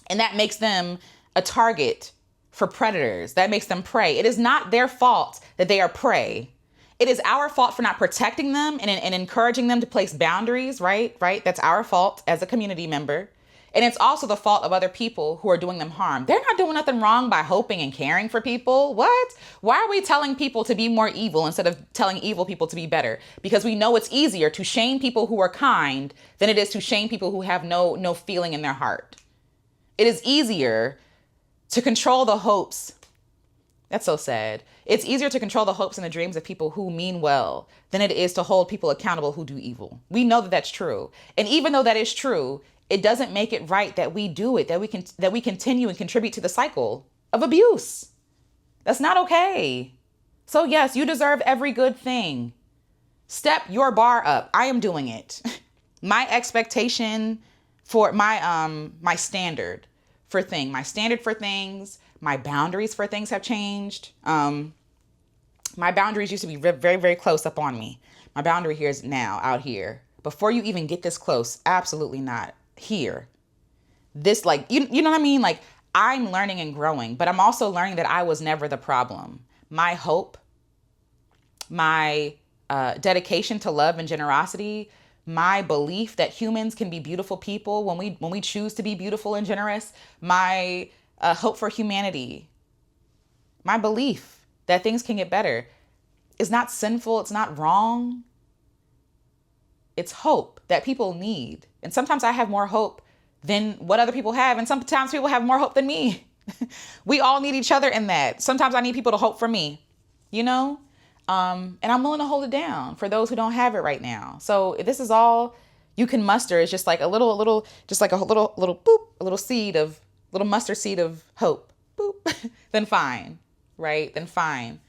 And that makes them a target for predators. That makes them prey. It is not their fault that they are prey. It is our fault for not protecting them and encouraging them to place boundaries, right? That's our fault as a community member. And it's also the fault of other people who are doing them harm. They're not doing nothing wrong by hoping and caring for people. What? Why are we telling people to be more evil instead of telling evil people to be better? Because we know it's easier to shame people who are kind than it is to shame people who have no feeling in their heart. It is easier to control the hopes. That's so sad. It's easier to control the hopes and the dreams of people who mean well than it is to hold people accountable who do evil. We know that that's true. And even though that is true, it doesn't make it right that we do it, that we continue and contribute to the cycle of abuse. That's not okay. So yes, you deserve every good thing. Step your bar up. I am doing it. My expectation for my standard for things, my boundaries for things have changed. My boundaries used to be very, very close up on me. My boundary here is now out here. Before you even get this close, absolutely not here. This, like, you know what I mean? Like, I'm learning and growing, but I'm also learning that I was never the problem. My hope, my dedication to love and generosity, my belief that humans can be beautiful people when we choose to be beautiful and generous, my hope for humanity, my belief that things can get better is not sinful. It's not wrong. It's hope that people need. And sometimes I have more hope than what other people have. And sometimes people have more hope than me. We all need each other in that. Sometimes I need people to hope for me, you know? And I'm willing to hold it down for those who don't have it right now. So if this is all you can muster, is just like a little boop, a little mustard seed of hope, boop, then fine, right? Then fine.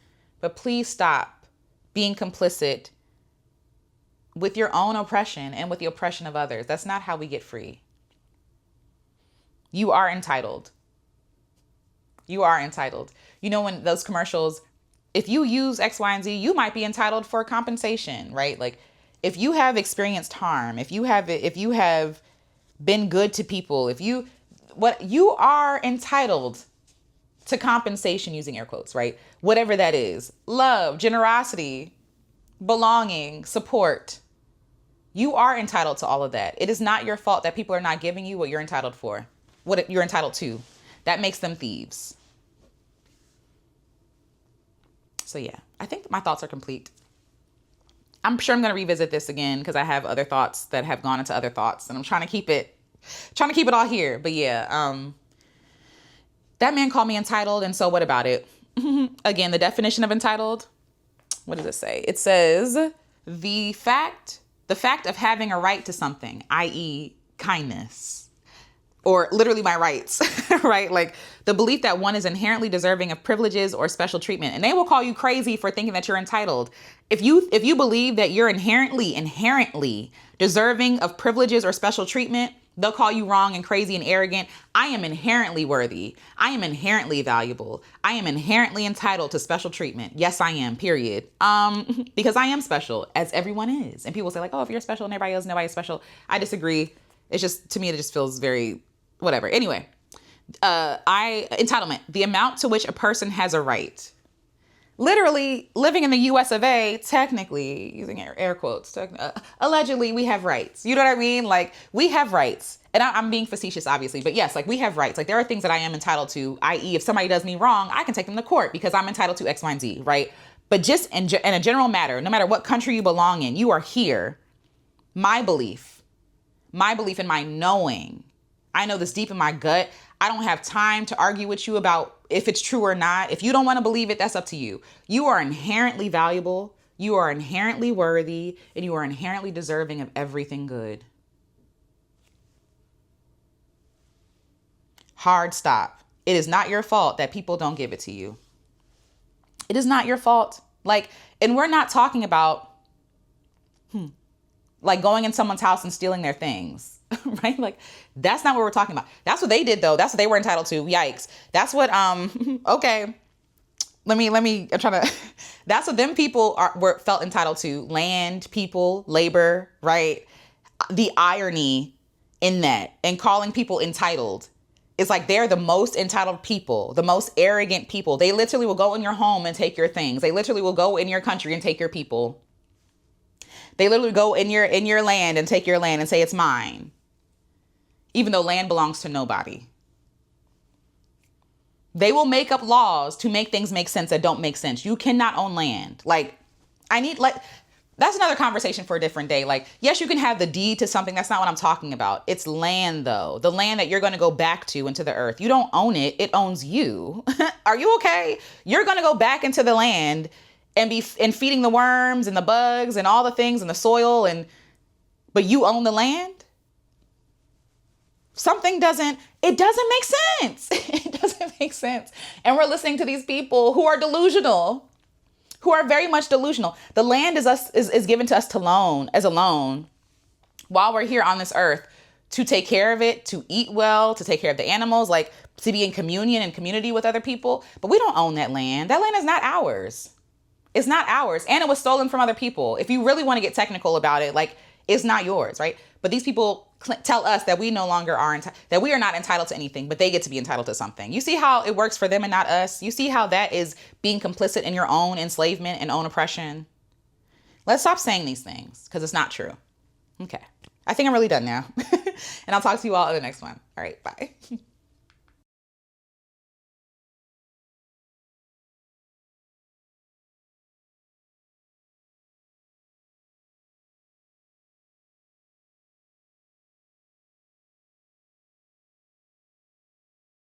But please stop being complicit with your own oppression and with the oppression of others. That's not how we get free. You are entitled. You are entitled. You know, when those commercials, if you use X, Y, and Z, you might be entitled for compensation, right? Like, if you have experienced harm, if you have been good to people, you are entitled to compensation, using air quotes, right? Whatever that is, love, generosity, belonging, support. You are entitled to all of that. It is not your fault that people are not giving you what you're entitled for, what you're entitled to. That makes them thieves. So yeah, I think my thoughts are complete. I'm sure I'm going to revisit this again because I have other thoughts that have gone into other thoughts, and I'm trying to keep it all here. But yeah, that man called me entitled. And so what about it? Again, the definition of entitled, what does it say? It says the fact of having a right to something, i.e. kindness, or literally my rights, right? Like the belief that one is inherently deserving of privileges or special treatment. And they will call you crazy for thinking that you're entitled. If you believe that you're inherently deserving of privileges or special treatment, they'll call you wrong and crazy and arrogant. I am inherently worthy. I am inherently valuable. I am inherently entitled to special treatment. Yes, I am, period. Because I am special, as everyone is. And people say like, oh, if you're special and everybody else, nobody's special. I disagree. It's just, to me, it just feels very whatever. Anyway, entitlement, the amount to which a person has a right. Literally living in the US of A, technically, using air quotes, allegedly we have rights. You know what I mean? Like we have rights. And I'm being facetious, obviously, but yes, like we have rights. Like there are things that I am entitled to, i.e. if somebody does me wrong, I can take them to court because I'm entitled to X, Y, and Z, right? But just in a general matter, no matter what country you belong in, you are here. My belief and my knowing, I know this deep in my gut. I don't have time to argue with you about if it's true or not. If you don't want to believe it, that's up to you. You are inherently valuable. You are inherently worthy, and you are inherently deserving of everything good. Hard stop. It is not your fault that people don't give it to you. It is not your fault. Like, and we're not talking about, like going in someone's house and stealing their things, right? Like that's not what we're talking about. That's what they did though. That's what they were entitled to. Yikes. That's what, okay. I'm trying to, that's what them people felt entitled to. Land, people, labor, right? The irony in that and calling people entitled is like, they're the most entitled people, the most arrogant people. They literally will go in your home and take your things. They literally will go in your country and take your people. They literally go in your land and take your land and say it's mine, even though land belongs to nobody. They will make up laws to make things make sense that don't make sense. You cannot own land. That's another conversation for a different day. Like, yes, you can have the deed to something. That's not what I'm talking about. It's land, though. The land that you're going to go back to into the earth. You don't own it. It owns you. Are you okay? You're going to go back into the land and feeding the worms and the bugs and all the things in the soil, but you own the land? It doesn't make sense. It doesn't make sense. And we're listening to these people who are delusional, who are very much delusional. The land is given to us as a loan while we're here on this earth to take care of it, to eat well, to take care of the animals, like to be in communion and community with other people. But we don't own that land. That land is not ours. It's not ours. And it was stolen from other people. If you really want to get technical about it, like, it's not yours, right? But these people tell us that we no longer are, that we are not entitled to anything, but they get to be entitled to something. You see how it works for them and not us? You see how that is being complicit in your own enslavement and own oppression? Let's stop saying these things because it's not true. Okay. I think I'm really done now. And I'll talk to you all in the next one. All right. Bye.